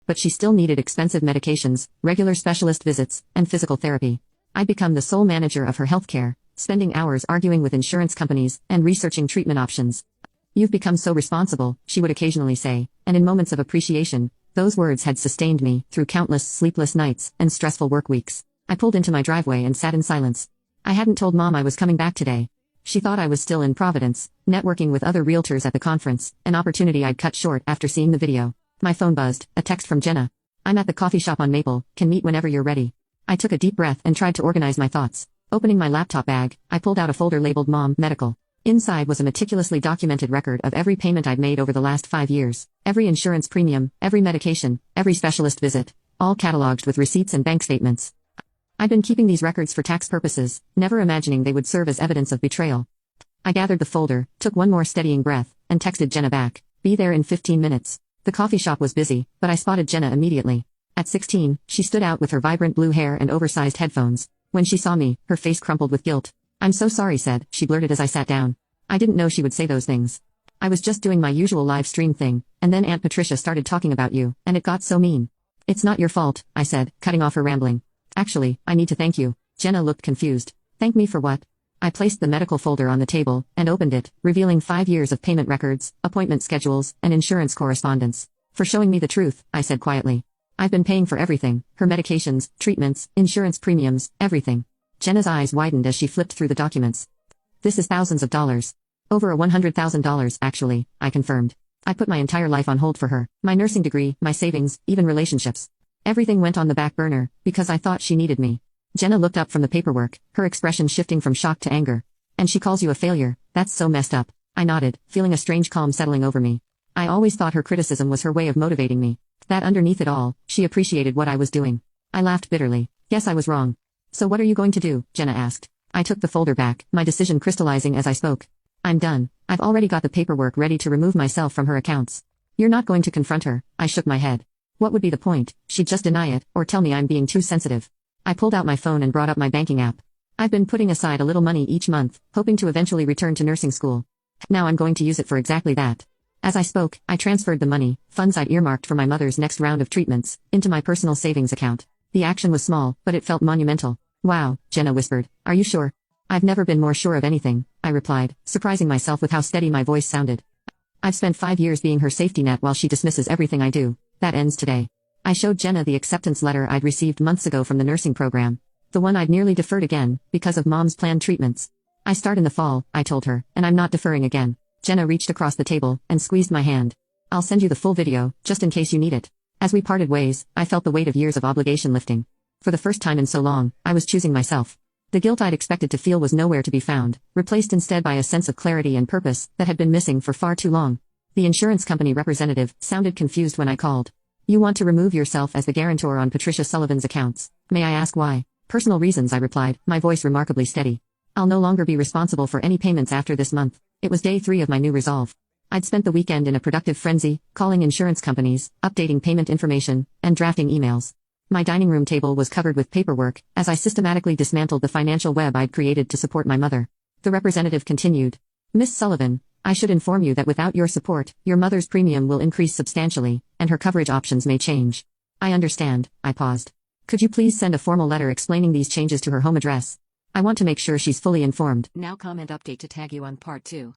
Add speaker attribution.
Speaker 1: but she still needed expensive medications, regular specialist visits, and physical therapy. I'd become the sole manager of her healthcare, spending hours arguing with insurance companies and researching treatment options. "You've become so responsible," she would occasionally say, and in moments of appreciation, those words had sustained me through countless sleepless nights and stressful work weeks. I pulled into my driveway and sat in silence. I hadn't told Mom I was coming back today. She thought I was still in Providence, networking with other realtors at the conference, an opportunity I'd cut short after seeing the video. My phone buzzed, a text from Jenna. "I'm at the coffee shop on Maple, can meet whenever you're ready." I took a deep breath and tried to organize my thoughts. Opening my laptop bag, I pulled out a folder labeled Mom Medical. Inside was a meticulously documented record of every payment I'd made over the last 5 years, every insurance premium, every medication, every specialist visit, all cataloged with receipts and bank statements. I'd been keeping these records for tax purposes, never imagining they would serve as evidence of betrayal. I gathered the folder, took one more steadying breath, and texted Jenna back, "Be there in 15 minutes. The coffee shop was busy, but I spotted Jenna immediately. At 16, she stood out with her vibrant blue hair and oversized headphones. When she saw me, her face crumpled with guilt. "I'm so sorry," she blurted as I sat down. I didn't know she would say those things. "I was just doing my usual live stream thing, and then Aunt Patricia started talking about you, and it got so mean." "It's not your fault," I said, cutting off her rambling. "Actually, I need to thank you." Jenna looked confused. "Thank me for what?" I placed the medical folder on the table and opened it, revealing 5 years of payment records, appointment schedules, and insurance correspondence. "For showing me the truth," I said quietly. "I've been paying for everything, her medications, treatments, insurance premiums, everything." Jenna's eyes widened as she flipped through the documents. "This is thousands of dollars. Over $100,000, actually," I confirmed. I put my entire life on hold for her, my nursing degree, my savings, even relationships. Everything went on the back burner, because I thought she needed me. Jenna looked up from the paperwork, her expression shifting from shock to anger. "And she calls you a failure, that's so messed up." I nodded, feeling a strange calm settling over me. I always thought her criticism was her way of motivating me. That underneath it all, she appreciated what I was doing. I laughed bitterly. "Guess I was wrong." "So what are you going to do?" Jenna asked. I took the folder back, my decision crystallizing as I spoke. "I'm done. I've already got the paperwork ready to remove myself from her accounts." "You're not going to confront her?" I shook my head. What would be the point? She'd just deny it, or tell me I'm being too sensitive. I pulled out my phone and brought up my banking app. I've been putting aside a little money each month, hoping to eventually return to nursing school. Now I'm going to use it for exactly that. As I spoke, I transferred the money, funds I'd earmarked for my mother's next round of treatments, into my personal savings account. The action was small, but it felt monumental. "Wow," Jenna whispered. "Are you sure?" "I've never been more sure of anything," I replied, surprising myself with how steady my voice sounded. "I've spent 5 years being her safety net while she dismisses everything I do. That ends today." I showed Jenna the acceptance letter I'd received months ago from the nursing program. The one I'd nearly deferred again, because of Mom's planned treatments. "I start in the fall," I told her, "and I'm not deferring again." Jenna reached across the table and squeezed my hand. "I'll send you the full video, just in case you need it." As we parted ways, I felt the weight of years of obligation lifting. For the first time in so long, I was choosing myself. The guilt I'd expected to feel was nowhere to be found, replaced instead by a sense of clarity and purpose that had been missing for far too long. The insurance company representative sounded confused when I called. "You want to remove yourself as the guarantor on Patricia Sullivan's accounts. May I ask why?" "Personal reasons," I replied, my voice remarkably steady. "I'll no longer be responsible for any payments after this month." It was day 3 of my new resolve. I'd spent the weekend in a productive frenzy, calling insurance companies, updating payment information, and drafting emails. My dining room table was covered with paperwork, as I systematically dismantled the financial web I'd created to support my mother. The representative continued. "Miss Sullivan, I should inform you that without your support, your mother's premium will increase substantially, and her coverage options may change." "I understand," I paused. "Could you please send a formal letter explaining these changes to her home address? I want to make sure she's fully informed." Now comment update to tag you on part 2.